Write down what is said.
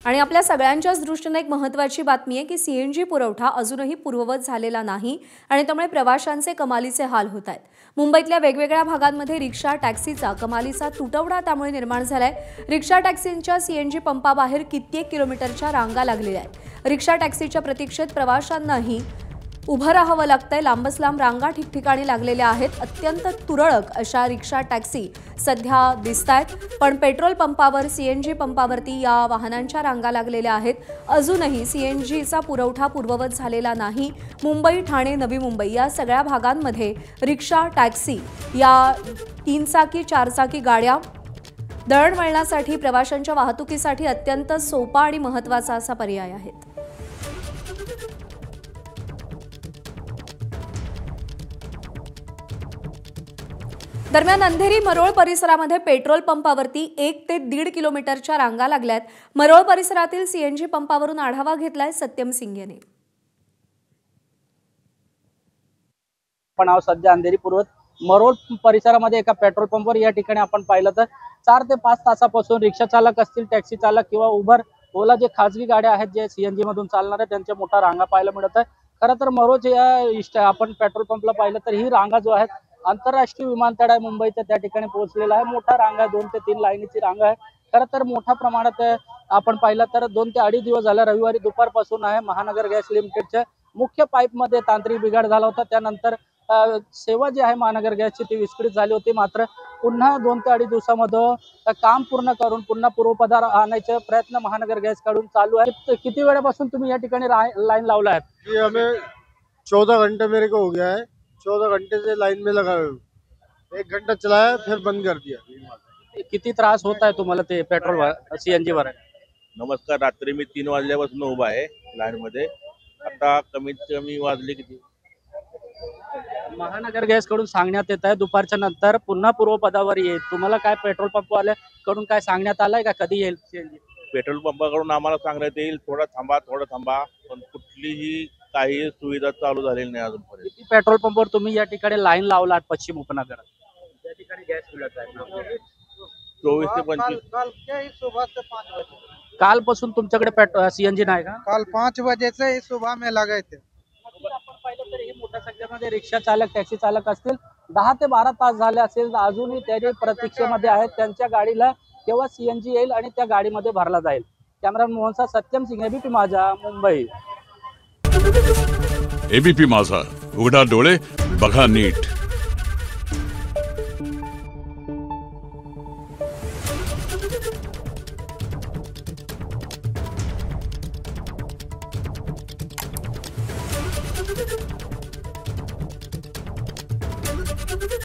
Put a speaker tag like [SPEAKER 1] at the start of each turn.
[SPEAKER 1] आणि आपल्या सगळ्यांच्याच दृष्टीने एक महत्त्वाची बातमी आहे की सीएनजी पुरवठा अजूनही पूर्ववत झालेला नाही आणि त्यामुळे प्रवाशांचे कमालीचे हाल होत आहेत। मुंबईतल्या वेगवेगळ्या भागांमध्ये रिक्षा टॅक्सीचा कमालीचा तुटवडा त्यामुळे निर्माण झालाय। रिक्षा टॅक्सींच्या सीएनजी पंपाबाहेर कित्येक किलोमीटरच्या रांगा लागलेल्या आहेत। रिक्षा टॅक्सीच्या प्रतीक्षेत प्रवाशांनाही उभं राहावं लागतंय। लांबच लांब रांगा ठिकठिकाणी लागलेल्या आहेत। अत्यंत तुरळक अशा रिक्षा टॅक्सी सध्या दिसतायत, पण पेट्रोल पंपावर सीएनजी पंपावरती या वाहनांच्या रांगा लागलेल्या आहेत। अजूनही सीएनजीचा पुरवठा पूर्ववत झालेला नाही। मुंबई, ठाणे, नवी मुंबई या सगळ्या भागांमध्ये रिक्षा टॅक्सी या 3 चाकी 4 चाकी गाड्या दळणवळणासाठी प्रवाशांच्या वाहतुकीसाठी अत्यंत सोपा आणि महत्त्वाचा असा पर्याय आहेत। दरम्यान अंधेरी मरोळ परिसरामध्ये पेट्रोल पंपावरती 1 ते 1.5 किलोमीटरच्या रांगा लागल्यात। मरोळ परिसरातील सीएनजी पंपावरून आढावा घेतलाय सत्यम सिंग यांनी।
[SPEAKER 2] पण आज सध्या अंधेरी पूर्व मरोळ परिसरामध्ये एका पेट्रोल पंपवर या ठिकाणी आपण पाहिलं तर 4 ते 5 तासापासून रिक्षा चालक असतील, टॅक्सी चालक किंवा उबर ओला जे खासगी गाड्या आहेत जे सीएनजी मधून चालणार आहेत त्यांच्या मोठा रांगा पाहायला मिळत आहे। खरं तर मरोळ या आपण पेट्रोल पंपला पाहिलं तर ही रांगा जो आहेत आंतरराष्ट्रीय विमानतळ आहे मुंबईच्या त्या ठिकाणी पोहोचलेला आहे। मोठा रांग आहे, 2 ते 3 लाईनीची रांग आहे। खरं तर मोठ्या प्रमाणात आपण पाहिलं तर 2 ते 2.5 दिवस झाला रविवारी दुपारपासून आहे महानगर गॅस लिमिटेडच्या मुख्य पाईपमध्ये तांत्रिक बिघाड झाला होता। त्यानंतर सेवा जी आहे महानगर गॅसची ती विस्कळीत झाली होती। मात्र पुन्हा 2 ते 2.5 दिवसामध्ये काम पूर्ण करून पुन्हा पूर्वपदार आणायचे प्रयत्न महानगर गॅस कडून चालू आहे। किती वेळापासून तुम्ही या ठिकाणी लाईन लावला आहे?
[SPEAKER 3] ये हमें 14 घंटे मेरे को हो गया है। 14 घंटे से लाइन में लगा हुआ हूँ। 1 घंटा चलाया फिर बंद कर दिया।
[SPEAKER 2] किती त्रास होत आहे तुम्हाला ते पेट्रोल सीएनजी वर?
[SPEAKER 4] नमस्कार, रात्री मी 3 वाजल्यापासून उभा आहे लाईन मध्ये। आता कमीत कमी वाजले किती?
[SPEAKER 2] महानगर गॅस कडून सांगण्यात येत आहे दुपारच्या नंतर पुन्हा पूर्वपदावर येईल। तुम्हाला काय पेट्रोल पंप वाल्याकडून काय सांगण्यात आलंय का कधी येईल सीएनजी?
[SPEAKER 4] पेट्रोल पंपाकडून आम्हाला सांगण्यात येईल थोडं थांबा, पण कुठलीही काही सुविधा चालू झालेली नाही अजूनपर्यंत।
[SPEAKER 2] किती पेट्रोल पंपवर तुम्ही या ठिकाणी लाईन लावलात पश्चिम उपनगरात? त्या ठिकाणी गॅस मिळत आहे
[SPEAKER 4] 24 ते 25।
[SPEAKER 3] कल क्या ही सुबह से 5 बजे।
[SPEAKER 2] कालपासून तुमच्याकडे सीएनजी नाही का?
[SPEAKER 3] कल 5 बजे से ही सुबह में लगे थे।
[SPEAKER 2] आपण पाहिलं तर हे मोठ्या संख्येमध्ये रिक्षा चालक, टॅक्सी चालक असतील 10 ते 12 तास झाले असेल अजूनही त्याच्या प्रतीक्षेमध्ये आहेत। त्यांच्या गाडीला केव्हा सीएनजी येईल आणि त्या गाडीमध्ये भरला जाईल। कॅमेरामन मोहनचा सत्यम सिंग, एबीपी माझा, मुंबई।
[SPEAKER 5] एबीपी माझा, उघडा डोळे बघा नीट।